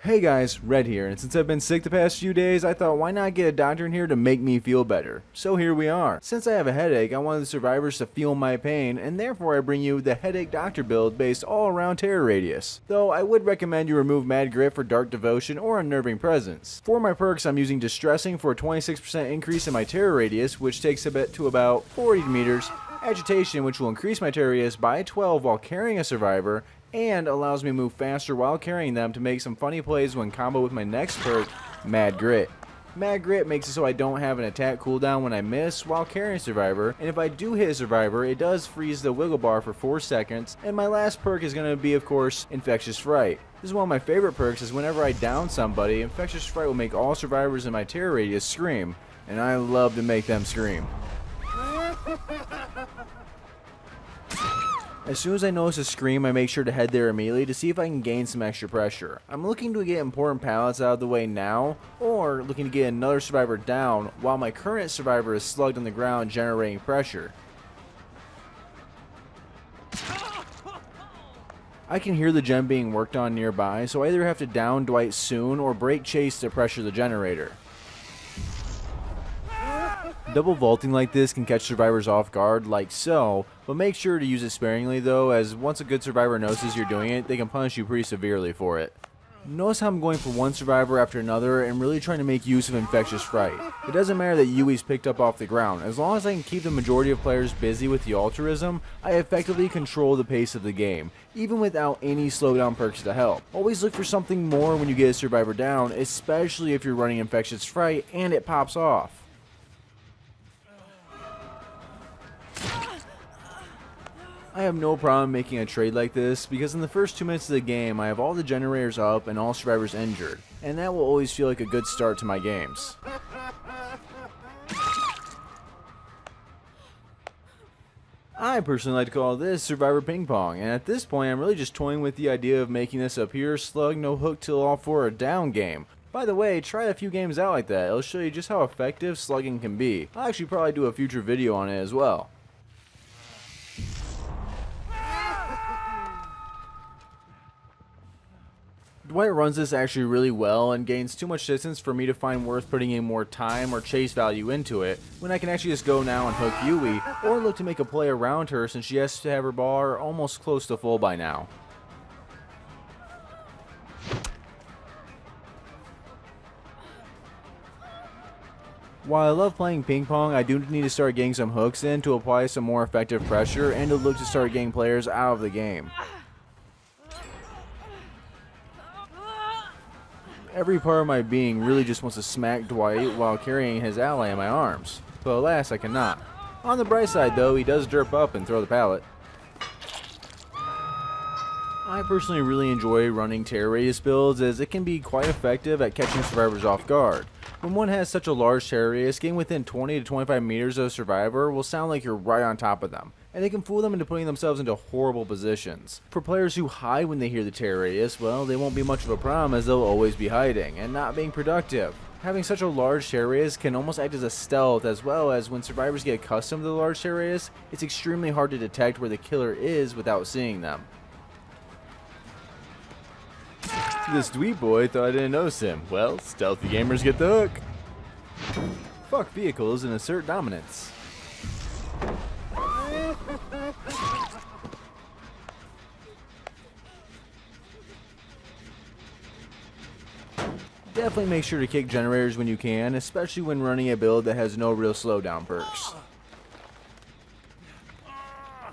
Hey guys, Red here, and since I've been sick the past few days, I thought why not get a doctor in here to make me feel better. So here we are. Since I have a headache, I wanted the survivors to feel my pain, and therefore I bring you the Headache Doctor build based all around Terror Radius. Though I would recommend you remove Mad Grit for Dark Devotion or Unnerving Presence. For my perks, I'm using Distressing for a 26% increase in my Terror Radius, which takes a bit to about 40 meters, Agitation, which will increase my Terror Radius by 12 while carrying a survivor, and allows me to move faster while carrying them to make some funny plays when combo with my next perk, Mad Grit. Mad Grit makes it so I don't have an attack cooldown when I miss while carrying a survivor, and if I do hit a survivor, it does freeze the wiggle bar for 4 seconds, and my last perk is going to be, of course, Infectious Fright. This is one of my favorite perks, as whenever I down somebody, Infectious Fright will make all survivors in my terror radius scream, and I love to make them scream. As soon as I notice a scream, I make sure to head there immediately to see if I can gain some extra pressure. I'm looking to get important pallets out of the way now, or looking to get another survivor down while my current survivor is slugged on the ground generating pressure. I can hear the gen being worked on nearby, so I either have to down Dwight soon or break chase to pressure the generator. Double vaulting like this can catch survivors off guard, like so, but make sure to use it sparingly though, as once a good survivor notices you're doing it, they can punish you pretty severely for it. Notice how I'm going for one survivor after another and really trying to make use of Infectious Fright. It doesn't matter that Yui's picked up off the ground, as long as I can keep the majority of players busy with the altruism, I effectively control the pace of the game, even without any slowdown perks to help. Always look for something more when you get a survivor down, especially if you're running Infectious Fright and it pops off. I have no problem making a trade like this, because in the first 2 minutes of the game I have all the generators up and all survivors injured, and that will always feel like a good start to my games. I personally like to call this Survivor Ping Pong, and at this point I'm really just toying with the idea of making this a pure slug no hook till all 4 are down game. By the way, try a few games out like that, it'll show you just how effective slugging can be. I'll actually probably do a future video on it as well. Dwight runs this actually really well and gains too much distance for me to find worth putting in more time or chase value into it, when I can actually just go now and hook Yui, or look to make a play around her since she has to have her bar almost close to full by now. While I love playing ping pong, I do need to start getting some hooks in to apply some more effective pressure and to look to start getting players out of the game. Every part of my being really just wants to smack Dwight while carrying his ally in my arms, but alas I cannot. On the bright side though, he does derp up and throw the pallet. I personally really enjoy running Terror Radius builds, as it can be quite effective at catching survivors off guard. When one has such a large Terror Radius, getting within 20 to 25 meters of a survivor will sound like you're right on top of them, and they can fool them into putting themselves into horrible positions. For players who hide when they hear the Terror Radius, well, they won't be much of a problem, as they'll always be hiding and not being productive. Having such a large Terror Radius can almost act as a stealth, as well as when survivors get accustomed to the large Terror Radius, it's extremely hard to detect where the killer is without seeing them. This dweeb boy thought I didn't notice him. Well, stealthy gamers get the hook. Fuck vehicles and assert dominance. Definitely make sure to kick generators when you can, especially when running a build that has no real slowdown perks.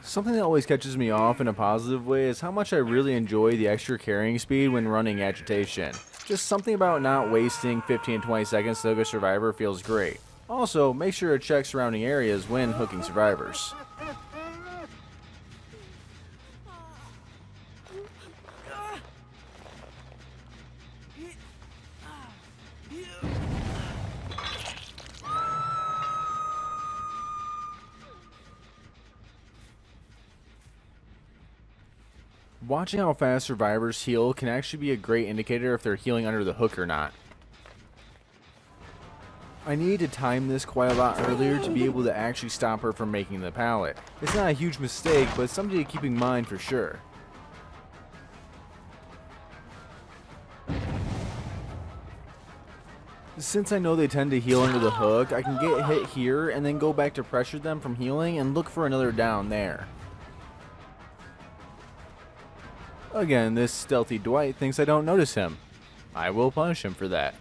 Something that always catches me off in a positive way is how much I really enjoy the extra carrying speed when running Agitation. Just something about not wasting 15 to 20 seconds to hook a survivor feels great. Also, make sure to check surrounding areas when hooking survivors. Watching how fast survivors heal can actually be a great indicator if they're healing under the hook or not. I needed to time this quite a lot earlier to be able to actually stop her from making the pallet. It's not a huge mistake, but it's something to keep in mind for sure. Since I know they tend to heal under the hook, I can get hit here and then go back to pressure them from healing and look for another down there. Again, this stealthy Dwight thinks I don't notice him. I will punish him for that.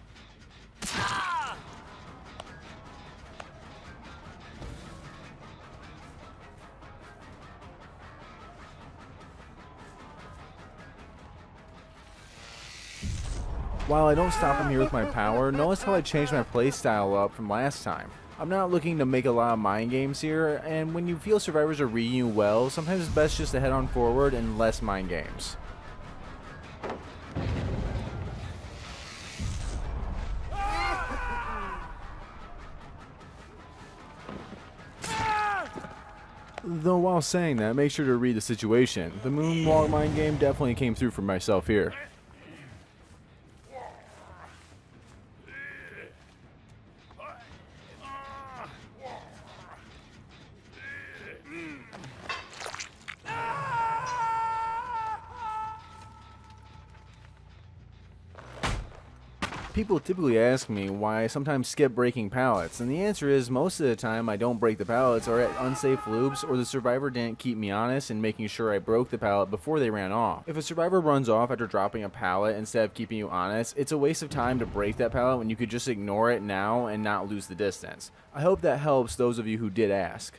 While I don't stop him here with my power, notice how I changed my playstyle up from last time. I'm not looking to make a lot of mind games here, and when you feel survivors are reading you well, sometimes it's best just to head on forward and less mind games. Though while saying that, make sure to read the situation. The moonwalk mind game definitely came through for myself here. People typically ask me why I sometimes skip breaking pallets, and the answer is most of the time I don't break the pallets are at unsafe loops or the survivor didn't keep me honest in making sure I broke the pallet before they ran off. If a survivor runs off after dropping a pallet instead of keeping you honest, it's a waste of time to break that pallet when you could just ignore it now and not lose the distance. I hope that helps those of you who did ask.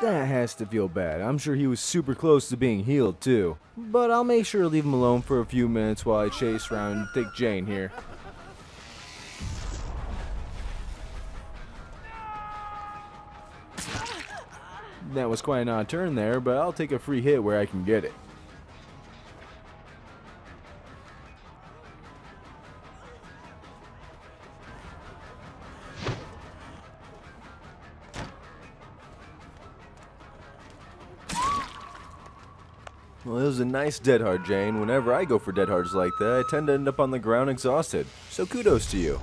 That has to feel bad. I'm sure he was super close to being healed too. But I'll make sure to leave him alone for a few minutes while I chase around Dick Jane here. That was quite an odd turn there, but I'll take a free hit where I can get it. Well, it was a nice dead hard, Jane. Whenever I go for dead hards like that, I tend to end up on the ground exhausted. So kudos to you.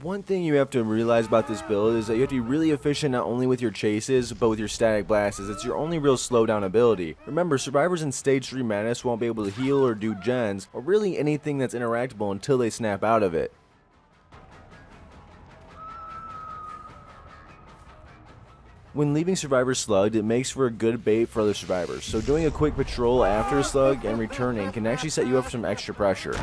One thing you have to realize about this build is that you have to be really efficient not only with your chases, but with your static blasts. It's your only real slowdown ability. Remember, survivors in Stage 3 Madness won't be able to heal or do gens, or really anything that's interactable until they snap out of it. When leaving survivors slugged, it makes for a good bait for other survivors, so doing a quick patrol after a slug and returning can actually set you up for some extra pressure.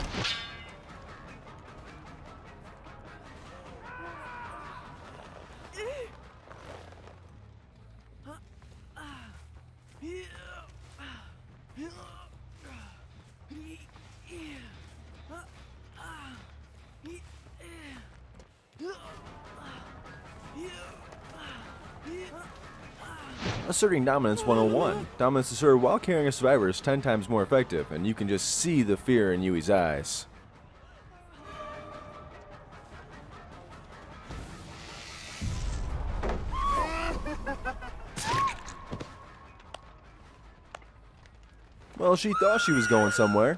Asserting Dominance 101. Dominance asserted while carrying a survivor is 10 times more effective, and you can just see the fear in Yui's eyes. Well, she thought she was going somewhere.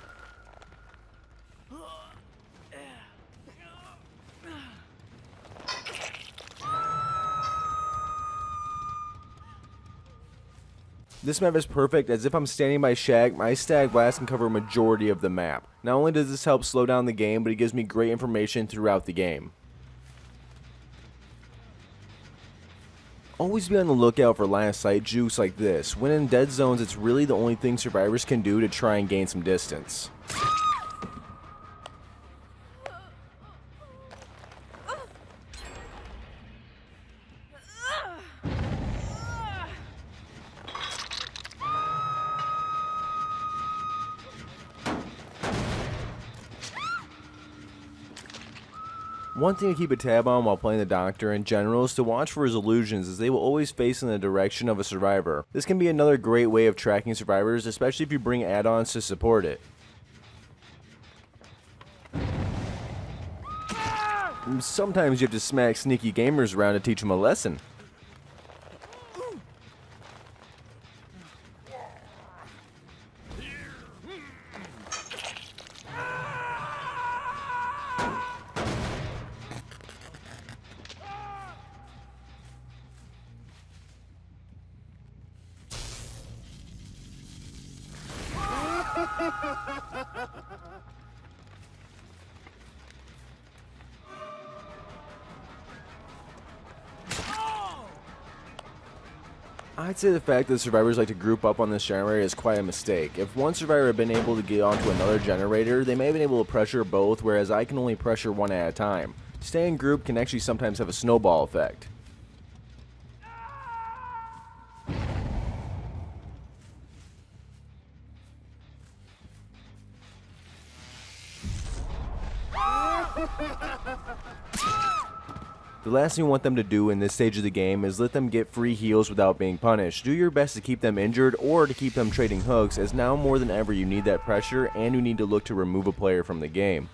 This map is perfect, as if I'm standing by Shag, my Stag Blast can cover a majority of the map. Not only does this help slow down the game, but it gives me great information throughout the game. Always be on the lookout for line of sight juice like this. When in dead zones, it's really the only thing survivors can do to try and gain some distance. One thing to keep a tab on while playing the Doctor in general is to watch for his illusions, as they will always face in the direction of a survivor. This can be another great way of tracking survivors, especially if you bring add-ons to support it. Sometimes you have to smack sneaky gamers around to teach them a lesson. I'd say the fact that survivors like to group up on this generator is quite a mistake. If one survivor had been able to get onto another generator, they may have been able to pressure both, whereas I can only pressure one at a time. Staying grouped can actually sometimes have a snowball effect. The last thing you want them to do in this stage of the game is let them get free heals without being punished. Do your best to keep them injured or to keep them trading hooks, as now more than ever you need that pressure and you need to look to remove a player from the game.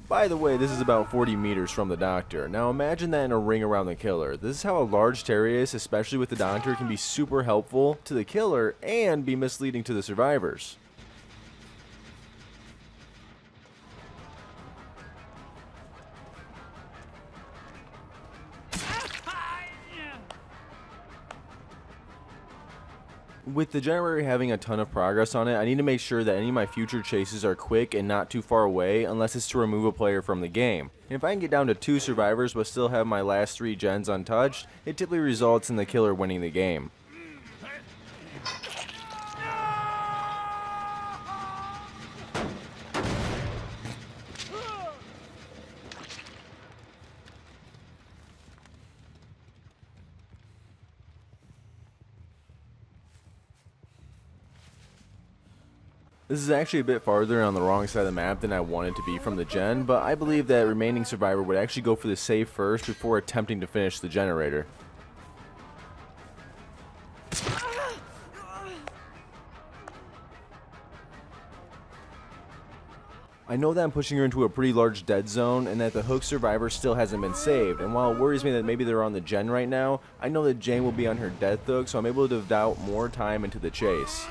By the way, this is about 40 meters from the doctor. Now imagine that in a ring around the killer. This is how a large radius, especially with the doctor, can be super helpful to the killer and be misleading to the survivors. With the generator having a ton of progress on it, I need to make sure that any of my future chases are quick and not too far away unless it's to remove a player from the game. And if I can get down to 2 survivors but still have my last 3 gens untouched, it typically results in the killer winning the game. This is actually a bit farther on the wrong side of the map than I wanted to be from the gen, but I believe that remaining survivor would actually go for the save first before attempting to finish the generator. I know that I'm pushing her into a pretty large dead zone and that the hook survivor still hasn't been saved, and while it worries me that maybe they're on the gen right now, I know that Jane will be on her death hook, so I'm able to devote more time into the chase.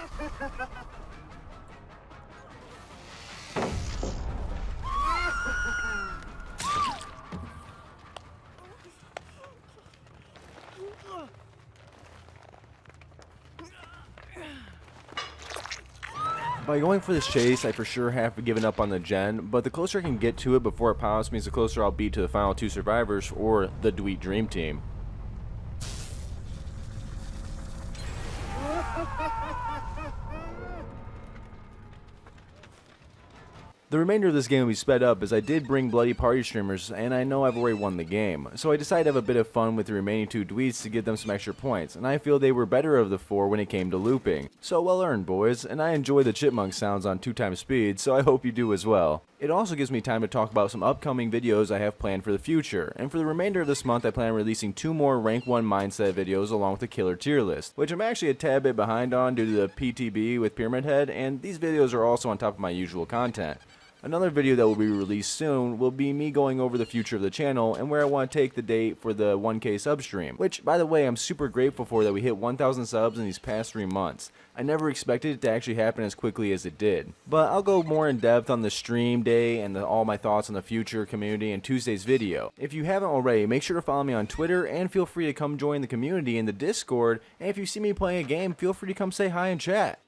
By going for this chase, I for sure have given up on the gen, but the closer I can get to it before it pops means the closer I'll be to the final 2 survivors or the Dweet Dream Team. The remainder of this game will be sped up as I did bring bloody party streamers and I know I've already won the game, so I decided to have a bit of fun with the remaining 2 dweets to give them some extra points, and I feel they were better of the 4 when it came to looping. So well earned, boys, and I enjoy the chipmunk sounds on 2x speed, so I hope you do as well. It also gives me time to talk about some upcoming videos I have planned for the future, and for the remainder of this month I plan on releasing 2 more rank 1 mindset videos along with the killer tier list, which I'm actually a tad bit behind on due to the PTB with Pyramid Head, and these videos are also on top of my usual content. Another video that will be released soon will be me going over the future of the channel and where I want to take the date for the 1K sub stream, which by the way I'm super grateful for that we hit 1,000 subs in these past 3 months. I never expected it to actually happen as quickly as it did. But I'll go more in depth on the stream day and all my thoughts on the future community in Tuesday's video. If you haven't already, make sure to follow me on Twitter and feel free to come join the community in the Discord, and if you see me playing a game, feel free to come say hi in chat.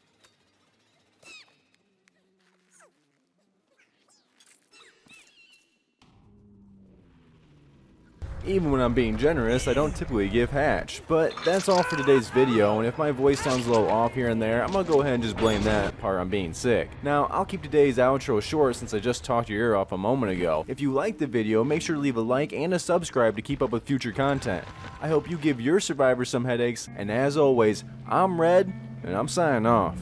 Even when I'm being generous, I don't typically give hatch. But that's all for today's video, and if my voice sounds a little off here and there, I'm gonna go ahead and just blame that part on being sick. Now, I'll keep today's outro short since I just talked your ear off a moment ago. If you liked the video, make sure to leave a like and a subscribe to keep up with future content. I hope you give your survivors some headaches, and as always, I'm Red, and I'm signing off.